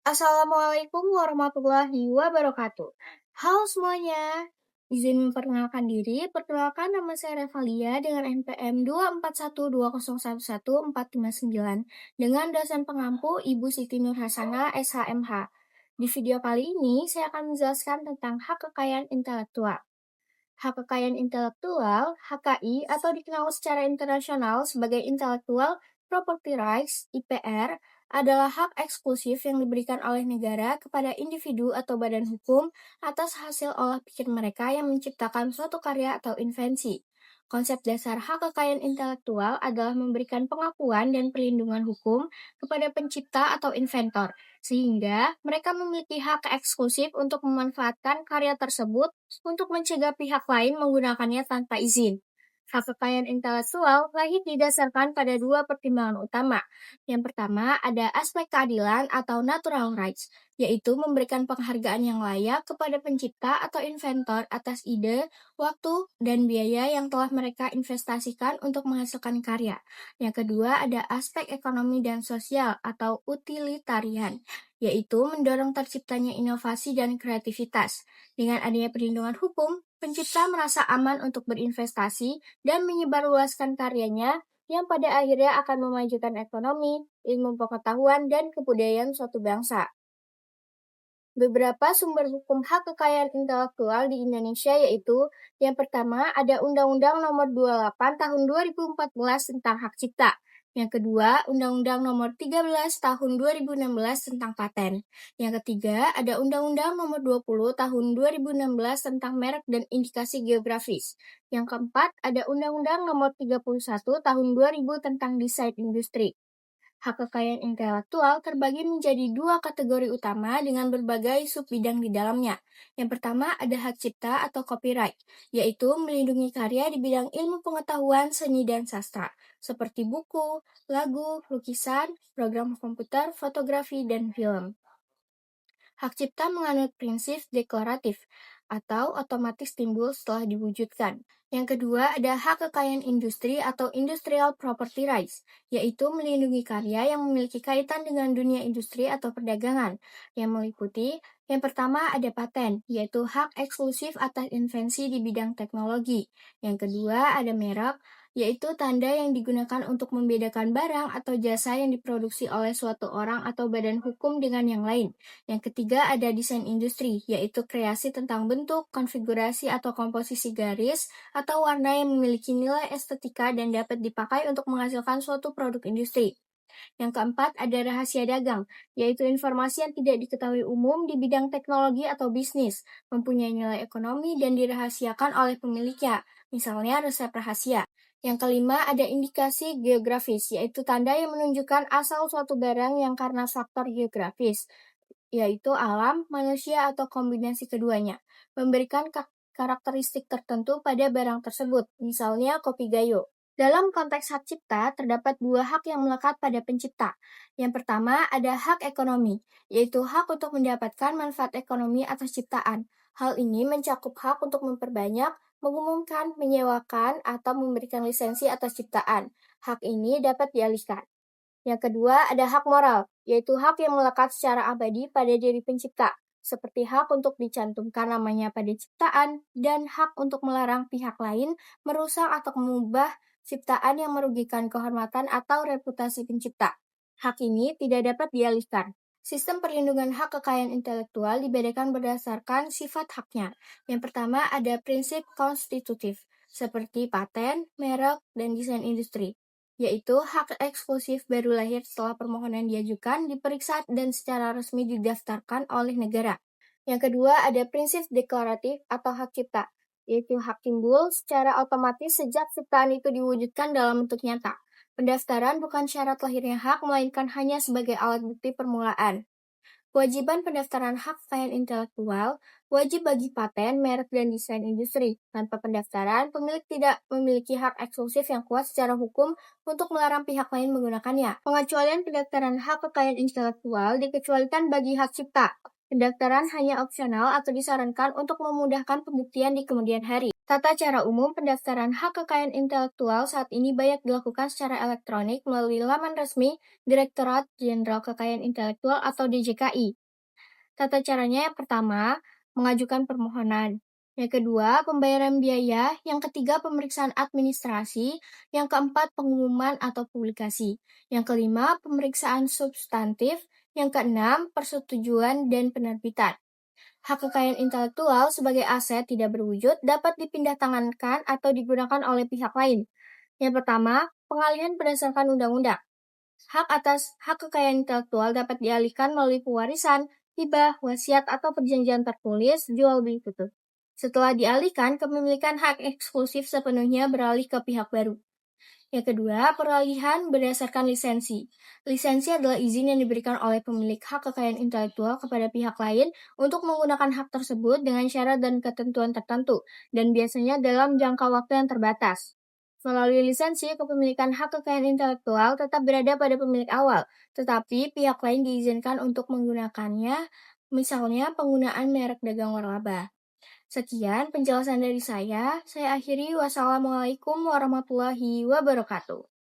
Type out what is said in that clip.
Assalamualaikum warahmatullahi wabarakatuh. Halo semuanya, izin memperkenalkan diri. Perkenalkan nama saya Revalia dengan NPM 24120114459 dengan dosen pengampu Ibu Siti Nurhasana SHMH. Di video kali ini saya akan menjelaskan tentang hak kekayaan intelektual. Hak kekayaan intelektual, HKI, atau dikenal secara internasional sebagai Intellectual Property Rights, IPR, adalah hak eksklusif yang diberikan oleh negara kepada individu atau badan hukum atas hasil olah pikir mereka yang menciptakan suatu karya atau invensi. Konsep dasar hak kekayaan intelektual adalah memberikan pengakuan dan perlindungan hukum kepada pencipta atau inventor, sehingga mereka memiliki hak eksklusif untuk memanfaatkan karya tersebut untuk mencegah pihak lain menggunakannya tanpa izin. Hak kekayaan intelektual lahir didasarkan pada dua pertimbangan utama. Yang pertama, ada aspek keadilan atau natural rights, yaitu memberikan penghargaan yang layak kepada pencipta atau inventor atas ide, waktu, dan biaya yang telah mereka investasikan untuk menghasilkan karya. Yang kedua, ada aspek ekonomi dan sosial atau utilitarian, yaitu mendorong terciptanya inovasi dan kreativitas. Dengan adanya perlindungan hukum, pencipta merasa aman untuk berinvestasi dan menyebarluaskan karyanya yang pada akhirnya akan memajukan ekonomi, ilmu pengetahuan, dan kebudayaan suatu bangsa. Beberapa sumber hukum hak kekayaan intelektual di Indonesia yaitu yang pertama ada Undang-Undang Nomor 28 Tahun 2014 tentang Hak Cipta. Yang kedua, Undang-Undang Nomor 13 Tahun 2016 tentang Paten. Yang ketiga, ada Undang-Undang Nomor 20 Tahun 2016 tentang Merek dan Indikasi Geografis. Yang keempat, ada Undang-Undang Nomor 31 Tahun 2000 tentang Desain Industri. Hak kekayaan intelektual terbagi menjadi dua kategori utama dengan berbagai subbidang di dalamnya. Yang pertama ada hak cipta atau copyright, yaitu melindungi karya di bidang ilmu pengetahuan, seni, dan sastra, seperti buku, lagu, lukisan, program komputer, fotografi, dan film. Hak cipta menganut prinsip deklaratif atau otomatis timbul setelah diwujudkan. Yang kedua ada hak kekayaan industri atau industrial property rights, yaitu melindungi karya yang memiliki kaitan dengan dunia industri atau perdagangan, yang meliputi yang pertama ada paten, yaitu hak eksklusif atas invensi di bidang teknologi. Yang kedua ada merek, yaitu tanda yang digunakan untuk membedakan barang atau jasa yang diproduksi oleh suatu orang atau badan hukum dengan yang lain. Yang ketiga ada desain industri, yaitu kreasi tentang bentuk, konfigurasi atau komposisi garis, atau warna yang memiliki nilai estetika dan dapat dipakai untuk menghasilkan suatu produk industri. Yang keempat ada rahasia dagang, yaitu informasi yang tidak diketahui umum di bidang teknologi atau bisnis, mempunyai nilai ekonomi dan dirahasiakan oleh pemiliknya, misalnya resep rahasia. Yang kelima ada indikasi geografis, yaitu tanda yang menunjukkan asal suatu barang yang karena faktor geografis, yaitu alam, manusia, atau kombinasi keduanya, memberikan karakteristik tertentu pada barang tersebut, misalnya kopi gayo. Dalam konteks hak cipta, terdapat dua hak yang melekat pada pencipta. Yang pertama ada hak ekonomi, yaitu hak untuk mendapatkan manfaat ekonomi atas ciptaan. Hal ini mencakup hak untuk memperbanyak, mengumumkan, menyewakan, atau memberikan lisensi atas ciptaan. Hak ini dapat dialihkan. Yang kedua, ada hak moral, yaitu hak yang melekat secara abadi pada diri pencipta, seperti hak untuk dicantumkan namanya pada ciptaan, dan hak untuk melarang pihak lain merusak atau mengubah ciptaan yang merugikan kehormatan atau reputasi pencipta. Hak ini tidak dapat dialihkan. Sistem perlindungan hak kekayaan intelektual dibedakan berdasarkan sifat haknya. Yang pertama ada prinsip konstitutif, seperti paten, merek, dan desain industri, yaitu hak eksklusif baru lahir setelah permohonan diajukan, diperiksa, dan secara resmi didaftarkan oleh negara. Yang kedua ada prinsip deklaratif atau hak cipta, yaitu hak timbul secara otomatis sejak ciptaan itu diwujudkan dalam bentuk nyata. Pendaftaran bukan syarat lahirnya hak, melainkan hanya sebagai alat bukti permulaan. Kewajiban pendaftaran hak kekayaan intelektual wajib bagi paten, merek, dan desain industri. Tanpa pendaftaran, pemilik tidak memiliki hak eksklusif yang kuat secara hukum untuk melarang pihak lain menggunakannya. Pengecualian pendaftaran hak kekayaan intelektual dikecualikan bagi hak cipta. Pendaftaran hanya opsional atau disarankan untuk memudahkan pembuktian di kemudian hari. Tata cara umum pendaftaran hak kekayaan intelektual saat ini banyak dilakukan secara elektronik melalui laman resmi Direktorat Jenderal Kekayaan Intelektual atau DJKI. Tata caranya yang pertama, mengajukan permohonan. Yang kedua, pembayaran biaya. Yang ketiga, pemeriksaan administrasi. Yang keempat, pengumuman atau publikasi. Yang kelima, pemeriksaan substantif. Yang keenam, persetujuan dan penerbitan. Hak kekayaan intelektual sebagai aset tidak berwujud dapat dipindahtangankan atau digunakan oleh pihak lain. Yang pertama, pengalihan berdasarkan undang-undang. Hak atas hak kekayaan intelektual dapat dialihkan melalui pewarisan, hibah, wasiat, atau perjanjian tertulis jual beli tutup. Setelah dialihkan, kepemilikan hak eksklusif sepenuhnya beralih ke pihak baru. Yang kedua, peralihan berdasarkan lisensi. Lisensi adalah izin yang diberikan oleh pemilik hak kekayaan intelektual kepada pihak lain untuk menggunakan hak tersebut dengan syarat dan ketentuan tertentu, dan biasanya dalam jangka waktu yang terbatas. Melalui lisensi, kepemilikan hak kekayaan intelektual tetap berada pada pemilik awal, tetapi pihak lain diizinkan untuk menggunakannya, misalnya penggunaan merek dagang waralaba. Sekian penjelasan dari saya akhiri. Wassalamualaikum warahmatullahi wabarakatuh.